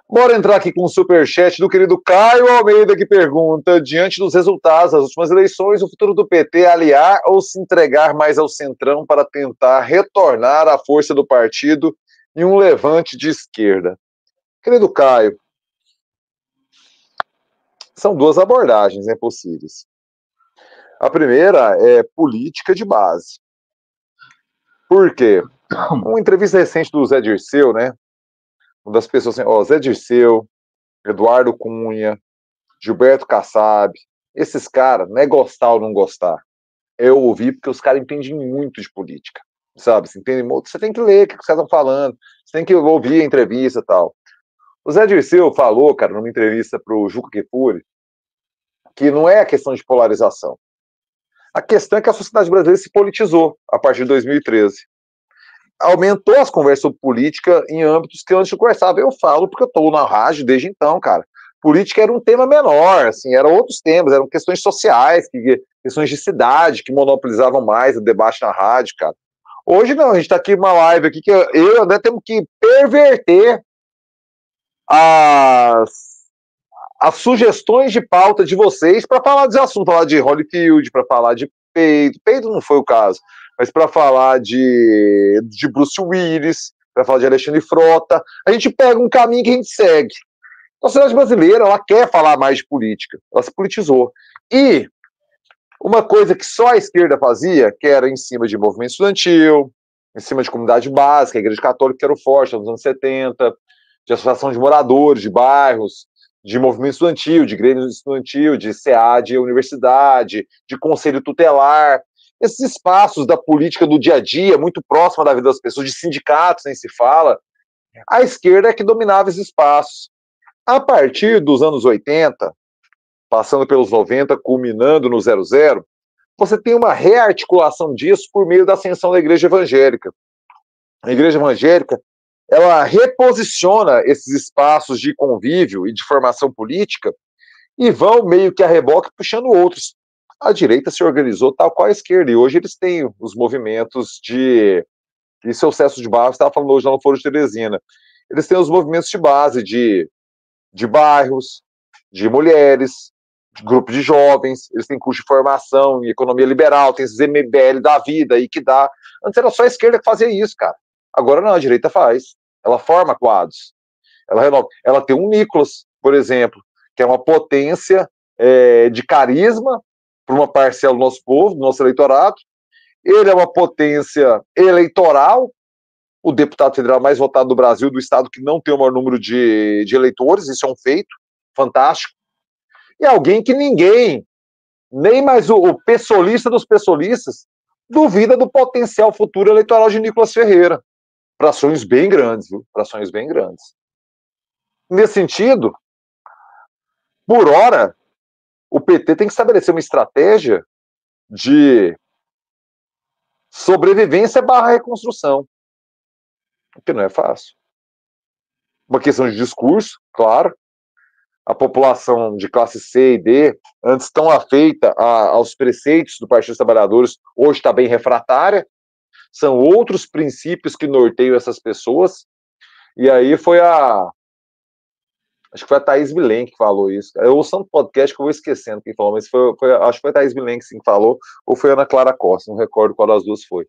Bora entrar aqui com o superchat do querido Caio Almeida, que pergunta: diante dos resultados das últimas eleições, o futuro do PT aliar ou se entregar mais ao centrão para tentar retornar à força do partido em um levante de esquerda? Querido Caio, são duas abordagens, né, possíveis. A primeira é política de base. Por quê? Uma entrevista recente do Zé Dirceu, né? Uma das pessoas assim, Zé Dirceu, Eduardo Cunha, Gilberto Kassab, esses caras, não é gostar ou não gostar. É ouvir, porque os caras entendem muito de política, sabe? Você, entende, você tem que ler o que os caras estão falando, você tem que ouvir a entrevista e tal. O Zé Dirceu falou, cara, numa entrevista pro Juca Kfouri, que não é a questão de polarização. A questão é que a sociedade brasileira se politizou a partir de 2013. Aumentou as conversas sobre política em âmbitos que antes eu conversava. Eu falo porque eu estou na rádio desde então, cara. Política era um tema menor, assim, eram outros temas, eram questões sociais, questões de cidade, que monopolizavam mais o debate na rádio, cara. Hoje não, a gente está aqui numa live aqui que eu e o André temos que perverter as sugestões de pauta de vocês para falar de assunto, falar de Holyfield, para falar de Peido não foi o caso, mas para falar de Bruce Willis, para falar de Alexandre Frota, a gente pega um caminho que a gente segue. A sociedade brasileira, ela quer falar mais de política, ela se politizou. E uma coisa que só a esquerda fazia, que era em cima de movimento estudantil, em cima de comunidade básica, a Igreja Católica que era o forte nos anos 70, de associação de moradores, de bairros, de movimento estudantil, de grêmio estudantil, de CA de universidade, de conselho tutelar, esses espaços da política do dia a dia, muito próxima da vida das pessoas, de sindicatos, nem se fala, a esquerda é que dominava esses espaços. A partir dos anos 80, passando pelos 90, culminando no 00, você tem uma rearticulação disso por meio da ascensão da igreja evangélica. A igreja evangélica, ela reposiciona esses espaços de convívio e de formação política e vão meio que a reboque puxando outros. A direita se organizou tal qual a esquerda, e hoje eles têm os movimentos de... Isso é o Cécio de Barros estava falando hoje lá no Foro de Teresina. Eles têm os movimentos de base de bairros, de mulheres, de grupo de jovens, eles têm curso de formação em economia liberal, tem esses MBL da vida aí que dá. Antes era só a esquerda que fazia isso, cara. Agora não, a direita faz. Ela forma quadros. Ela renova. Ela tem um Nicolas, por exemplo, que é uma potência de carisma para uma parcela do nosso povo, do nosso eleitorado. Ele é uma potência eleitoral, o deputado federal mais votado do Brasil, do estado que não tem o maior número de eleitores, isso é um feito fantástico. E alguém que ninguém, nem mais o pessoalista dos pessoalistas, duvida do potencial futuro eleitoral de Nicolas Ferreira. Para sonhos bem grandes, viu? Para sonhos bem grandes. Nesse sentido, por hora, o PT tem que estabelecer uma estratégia de sobrevivência barra reconstrução, o que não é fácil. Uma questão de discurso, claro. A população de classe C e D, antes tão afeita aos preceitos do Partido dos Trabalhadores, hoje está bem refratária. São outros princípios que norteiam essas pessoas. E aí foi acho que foi a Thaís Bilen que falou isso. Eu ouço um podcast que eu vou esquecendo quem falou, mas acho que foi a Thaís Bilen que sim falou, ou foi a Ana Clara Costa, não recordo qual das duas foi.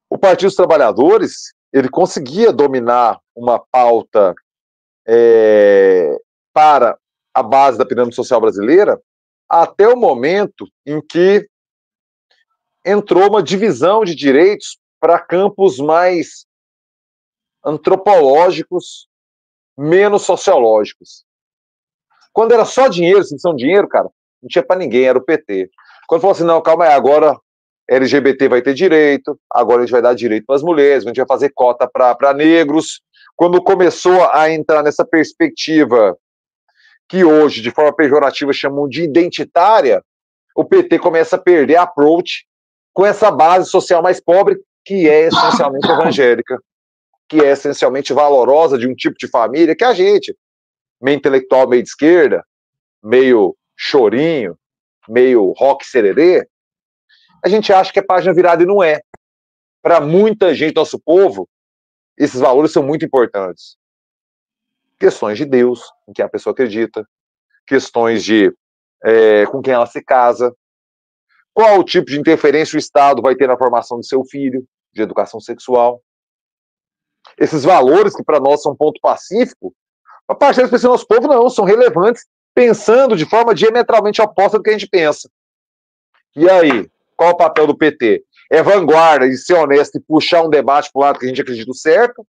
O Partido dos Trabalhadores, ele conseguia dominar uma pauta para a base da pirâmide social brasileira até o momento em que entrou uma divisão de direitos para campos mais antropológicos, menos sociológicos. Quando era só dinheiro, se dinheiro, cara, não tinha para ninguém, era o PT. Quando falou assim, não, calma aí, agora LGBT vai ter direito, agora a gente vai dar direito para as mulheres, a gente vai fazer cota para negros. Quando começou a entrar nessa perspectiva que hoje, de forma pejorativa, chamam de identitária, o PT começa a perder a approach com essa base social mais pobre, que é essencialmente evangélica, que é essencialmente valorosa de um tipo de família, que é a gente, meio intelectual, meio de esquerda, meio chorinho, meio rock sererê, a gente acha que é página virada e não é. Para muita gente, nosso povo, esses valores são muito importantes. Questões de Deus, em quem a pessoa acredita, questões de com quem ela se casa, qual o tipo de interferência o Estado vai ter na formação do seu filho, de educação sexual. Esses valores que para nós são ponto pacífico, a parte das pessoas do nosso povo não, são relevantes, pensando de forma diametralmente oposta do que a gente pensa. E aí, qual o papel do PT? É vanguarda e ser honesto e puxar um debate para o lado que a gente acredita certo?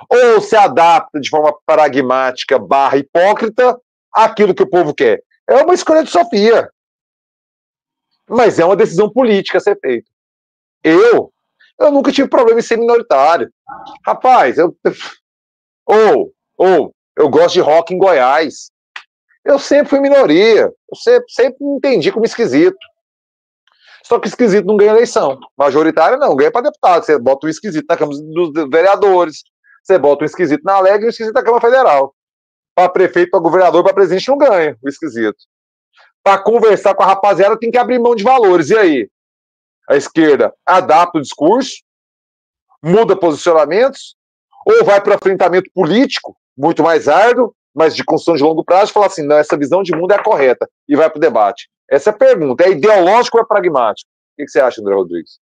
Ou se adapta de forma pragmática barra hipócrita àquilo que o povo quer? É uma escolha de Sofia. Mas é uma decisão política a ser feita. Eu nunca tive problema em ser minoritário. Rapaz, eu gosto de rock em Goiás. Eu sempre fui minoria. Eu sempre me entendi como esquisito. Só que esquisito não ganha eleição. Majoritária não, ganha para deputado. Você bota um esquisito na Câmara dos Vereadores. Você bota um esquisito na Alegre e um esquisito na Câmara Federal. Para prefeito, para governador, para presidente não ganha o esquisito. Para conversar com a rapaziada tem que abrir mão de valores. E aí? A esquerda adapta o discurso, muda posicionamentos, ou vai para o enfrentamento político, muito mais árduo, mas de construção de longo prazo, e fala assim, não, essa visão de mundo é a correta, e vai para o debate. Essa é a pergunta, é ideológico ou é pragmático? O que você acha, André Rodrigues?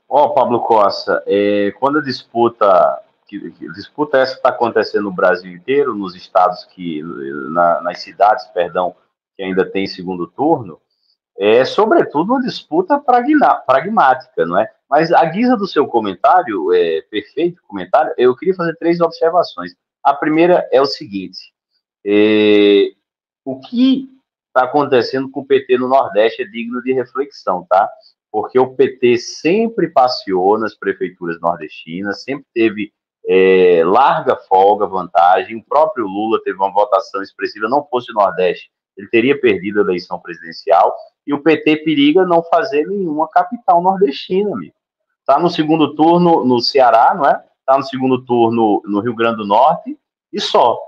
Pablo Costa, quando a disputa essa está acontecendo no Brasil inteiro, nos estados nas cidades, perdão, que ainda tem segundo turno, sobretudo uma disputa pragmática, não é? Mas a guisa do seu comentário, perfeito comentário, eu queria fazer 3 observações. A primeira é o seguinte, o que está acontecendo com o PT no Nordeste é digno de reflexão, tá? Porque o PT sempre passeou nas prefeituras nordestinas, sempre teve larga folga, vantagem. O próprio Lula teve uma votação expressiva, não fosse o Nordeste, ele teria perdido a eleição presidencial, e o PT periga não fazer nenhuma capital nordestina, amigo. Está no segundo turno no Ceará, não é? Está no segundo turno no Rio Grande do Norte, e só.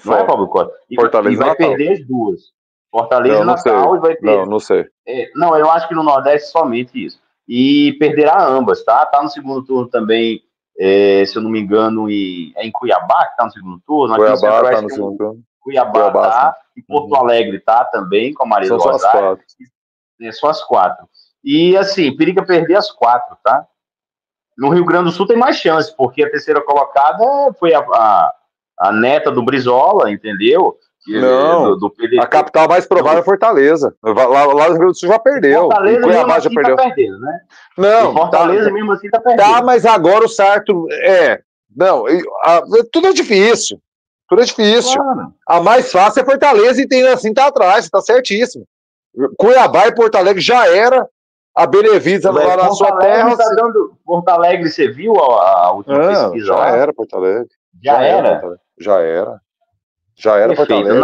Não é, Pablo Costa? E vai perder as duas. Fortaleza e Natal, e vai perder. Não sei. Não, eu acho que no Nordeste somente isso. E perderá ambas, tá? Tá no segundo turno também, se eu não me engano, em Cuiabá, que tá no segundo turno. Cuiabá tá no segundo turno. Cuiabá tá, e Porto Alegre tá também, com a Maria do Rosário. São as 4. E, assim, periga perder as 4, tá? No Rio Grande do Sul tem mais chance, porque a terceira colocada foi a neta do Brizola, entendeu? Não, do a capital mais provável é Fortaleza. Lá no Rio Grande do Sul já perdeu. Fortaleza mesmo assim já perdeu. Tá perdendo, né? Não, Fortaleza mesmo assim tá perdendo. Tá, mas agora o Sarto não, tudo é difícil. Tudo é difícil. Claro. A mais fácil é Fortaleza e tem assim tá atrás, tá certíssimo. Cuiabá e Porto Alegre já era. A Benevides lá na sua terra. Tá dando... Porto Alegre, você viu a última pesquisa já lá? Era Porto Alegre. Já era? Já era Porto Alegre.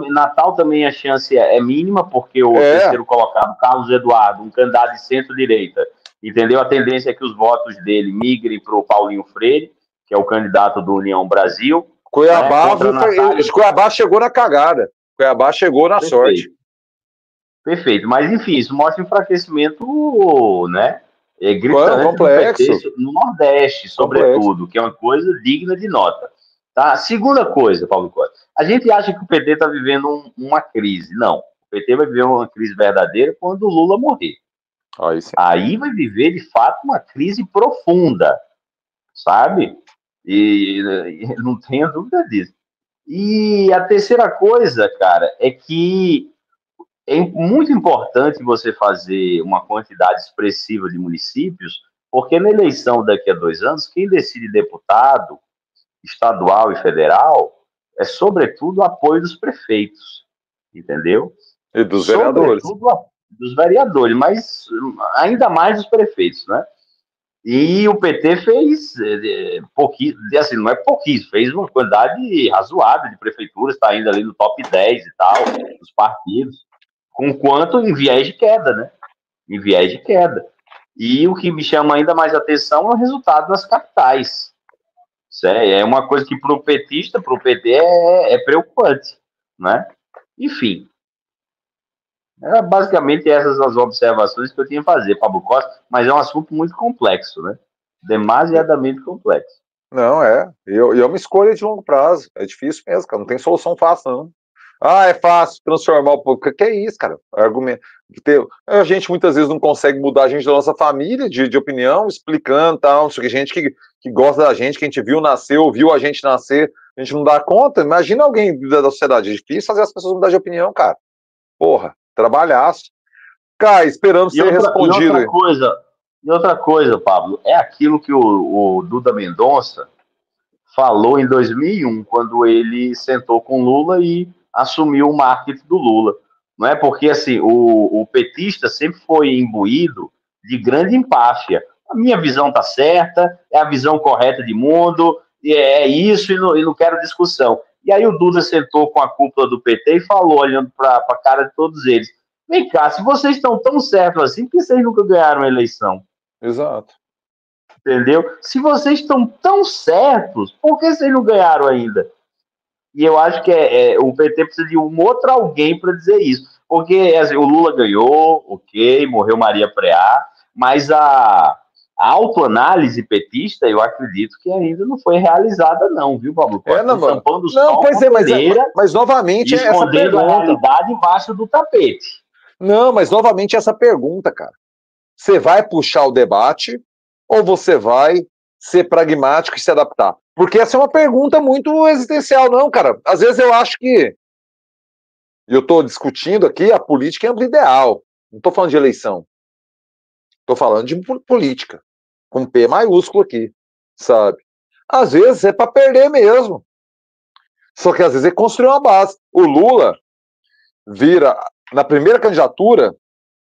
Natal também a chance é mínima, porque o terceiro colocado, Carlos Eduardo, um candidato de centro-direita, entendeu? A tendência é que os votos dele migrem para o Paulinho Freire, que é o candidato do União Brasil. Cuiabá chegou na cagada. Cuiabá chegou na sorte. Perfeito, mas enfim, isso mostra enfraquecimento, né? Gritante complexo. No Nordeste, sobretudo, que é uma coisa digna de nota. Tá? Segunda coisa, Paulo Costa, a gente acha que o PT está vivendo uma crise. Não, o PT vai viver uma crise verdadeira quando o Lula morrer. Aí vai viver, de fato, uma crise profunda, sabe? E não tenha dúvida disso. E a terceira coisa, cara, é que é muito importante você fazer uma quantidade expressiva de municípios, porque na eleição daqui a 2 anos, quem decide deputado estadual e federal é, sobretudo, o apoio dos prefeitos, entendeu? E dos vereadores. Sobretudo dos vereadores, mas ainda mais dos prefeitos, né? E o PT fez pouquinho, assim, não é pouquíssimo, fez uma quantidade razoável de prefeituras, está ainda ali no top 10 e tal, dos partidos, com quanto em viés de queda, né? Em viés de queda. E o que me chama ainda mais atenção é o resultado nas capitais. Isso é uma coisa que para o petista, para o PT, é preocupante, né? Enfim. Basicamente essas as observações que eu tinha a fazer, Pablo Costa, mas é um assunto muito complexo, né? Demasiadamente complexo. Não, e é uma escolha de longo prazo. É difícil mesmo, cara. Não tem solução fácil, não. Ah, é fácil transformar o povo. Que é isso, cara? Argumento. A gente muitas vezes não consegue mudar a gente da nossa família de opinião, explicando tal. Só que gente que gosta da gente, que a gente viu nascer, ouviu a gente nascer, a gente não dá conta. Imagina alguém da sociedade. É difícil fazer as pessoas mudar de opinião, cara. Porra, trabalhaço. Cara, esperando ser respondido. E outra coisa, Pablo, é aquilo que o Duda Mendonça falou em 2001, quando ele sentou com Lula e assumiu o marketing do Lula. Não é porque assim, o petista sempre foi imbuído de grande empáfia. A minha visão está certa, é a visão correta de mundo, é isso e não quero discussão. E aí o Duda sentou com a cúpula do PT e falou, olhando para a cara de todos eles: vem cá, se vocês estão tão certos assim, por que vocês nunca ganharam a eleição? Exato. Entendeu? Se vocês estão tão certos, por que vocês não ganharam ainda? E eu acho que o PT precisa de um outro alguém para dizer isso. Porque assim, o Lula ganhou, ok, morreu Maria Preá, mas a autoanálise petista, eu acredito que ainda não foi realizada, não, viu, Pablo Costa? Não, tampando o não, sol pois com a peneira, mas novamente e é essa escondendo pergunta. a realidade embaixo do tapete. Não, mas novamente essa pergunta, cara. Você vai puxar o debate ou você vai ser pragmático e se adaptar? Porque essa é uma pergunta muito existencial, não, cara. Às vezes eu acho que eu estou discutindo aqui a política é ideal. Não estou falando de eleição. Estou falando de política. Com P maiúsculo aqui, sabe? Às vezes é para perder mesmo. Só que às vezes é construir uma base. O Lula vira, na primeira candidatura,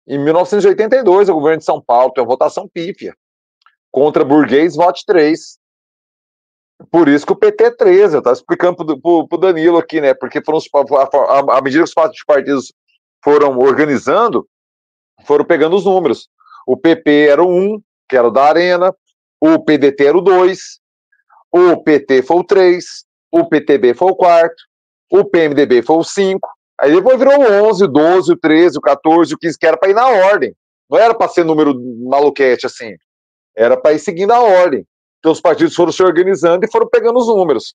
em 1982, o governo de São Paulo tem uma votação pífia. Contra burguês, vote 3. Por isso que o PT é 13, eu estava explicando pro Danilo aqui, né? Porque foram à medida que os partidos foram organizando, foram pegando os números. O PP era o 1, que era o da Arena, o PDT era o 2, o PT foi o 3, o PTB foi o 4, o PMDB foi o 5, aí depois virou o 11, o 12, o 13, o 14, o 15, que era para ir na ordem. Não era para ser número maluquete assim. Era para ir seguindo a ordem. Então os partidos foram se organizando e foram pegando os números.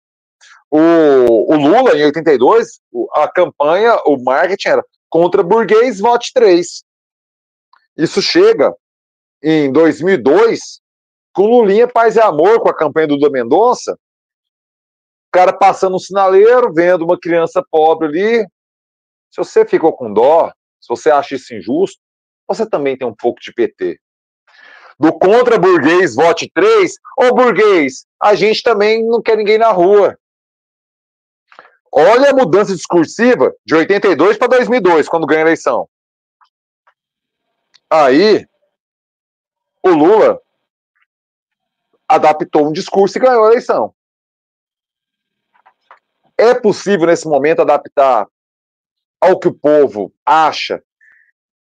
O Lula, em 82, a campanha, o marketing era contra burguês, vote 3. Isso chega em 2002, com Lulinha Paz e Amor, com a campanha do Duda Mendonça, o cara passando um sinaleiro, vendo uma criança pobre ali. Se você ficou com dó, se você acha isso injusto, você também tem um pouco de PT. Do contra burguês, vote 3, ô burguês, a gente também não quer ninguém na rua. Olha a mudança discursiva de 82 para 2002, quando ganha a eleição. Aí, o Lula adaptou um discurso e ganhou a eleição. É possível, nesse momento, adaptar ao que o povo acha,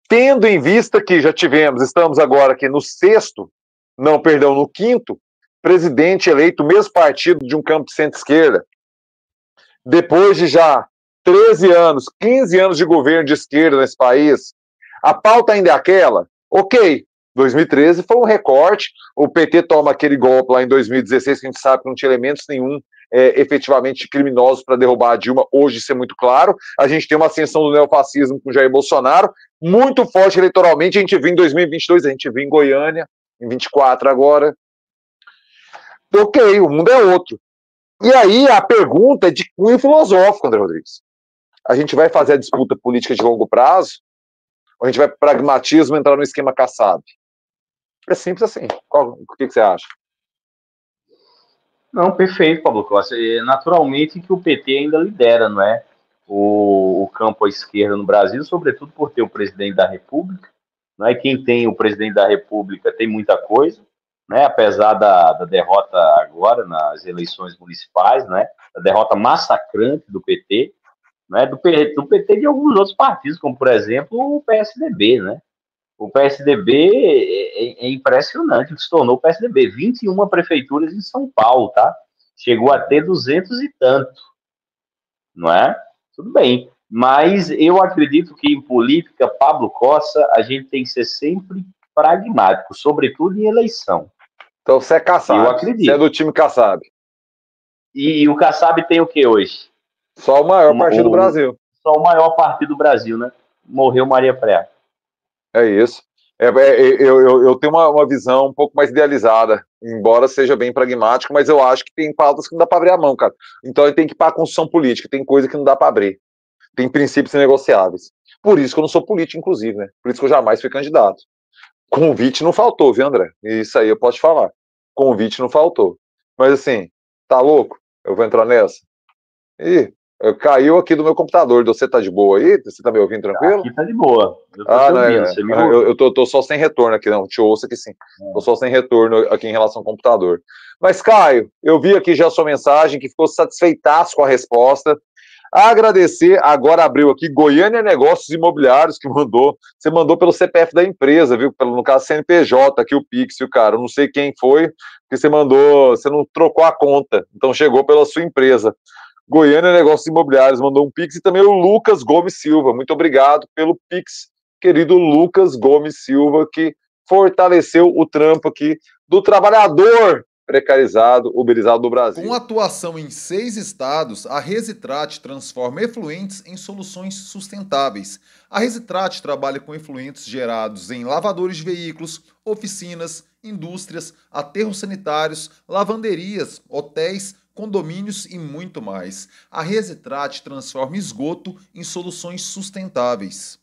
tendo em vista que já estamos agora aqui no 6º, não, perdão, no 5º, presidente eleito, mesmo partido de um campo centro-esquerda, depois de já 13 anos, 15 anos de governo de esquerda nesse país, a pauta ainda é aquela? Ok, 2013 foi um recorte, o PT toma aquele golpe lá em 2016, que a gente sabe que não tinha elementos nenhum efetivamente criminosos para derrubar a Dilma, hoje isso é muito claro. A gente tem uma ascensão do neofascismo com Jair Bolsonaro, muito forte eleitoralmente, a gente viu em 2022, a gente viu em Goiânia, em 24 agora. Ok, o mundo é outro. E aí a pergunta é de cunho filosófico, André Rodrigues. A gente vai fazer a disputa política de longo prazo ou a gente vai para pragmatismo entrar no esquema Kassab? É simples assim. O que você acha? Não, perfeito, Pablo Costa. Naturalmente que o PT ainda lidera, não é? O campo à esquerda no Brasil, sobretudo por ter o presidente da República. Não é? Quem tem o presidente da República tem muita coisa, né? Apesar da derrota agora nas eleições municipais, né? A derrota massacrante do PT, né? Do PT e de alguns outros partidos, como por exemplo o PSDB, né? O PSDB é impressionante o que se tornou o PSDB. 21 prefeituras em São Paulo, tá? Chegou a ter 200 e tanto, não é? Tudo bem. Mas eu acredito que em política, Pablo Costa, a gente tem que ser sempre pragmático, sobretudo em eleição. Então você é Kassab. Eu acredito. Você é do time Kassab. E o Kassab tem o que hoje? Só o maior partido do Brasil. Só o maior partido do Brasil, né? Morreu Maria Pré. É isso. Eu tenho uma visão um pouco mais idealizada, embora seja bem pragmático, mas eu acho que tem pautas que não dá para abrir a mão, cara. Então ele tem que ir para a construção política, tem coisa que não dá para abrir. Tem princípios negociáveis. Por isso que eu não sou político, inclusive, né? Por isso que eu jamais fui candidato. Convite não faltou, viu, André? Isso aí eu posso te falar. Convite não faltou. Mas assim, tá louco? Eu vou entrar nessa? Ih, caiu aqui do meu computador. Você tá de boa aí? Você tá me ouvindo tranquilo? Aqui tá de boa. Eu tô te não, ouvindo, você me ouve? eu tô só sem retorno aqui, não. Te ouço aqui sim. Tô só sem retorno aqui em relação ao computador. Mas, Caio, eu vi aqui já a sua mensagem, que ficou satisfeitaço com a resposta. Agradecer, agora abriu aqui Goiânia Negócios Imobiliários, que mandou. Você mandou pelo CPF da empresa, viu? No caso, CNPJ, aqui o Pix, viu, cara? Eu não sei quem foi, porque você mandou, você não trocou a conta, então chegou pela sua empresa. Goiânia Negócios Imobiliários mandou um Pix e também o Lucas Gomes Silva. Muito obrigado pelo Pix, querido Lucas Gomes Silva, que fortaleceu o trampo aqui do trabalhador precarizado, uberizado do Brasil. Com atuação em 6 estados, a Resitrate transforma efluentes em soluções sustentáveis. A Resitrate trabalha com efluentes gerados em lavadores de veículos, oficinas, indústrias, aterros sanitários, lavanderias, hotéis, condomínios e muito mais. A Resitrate transforma esgoto em soluções sustentáveis.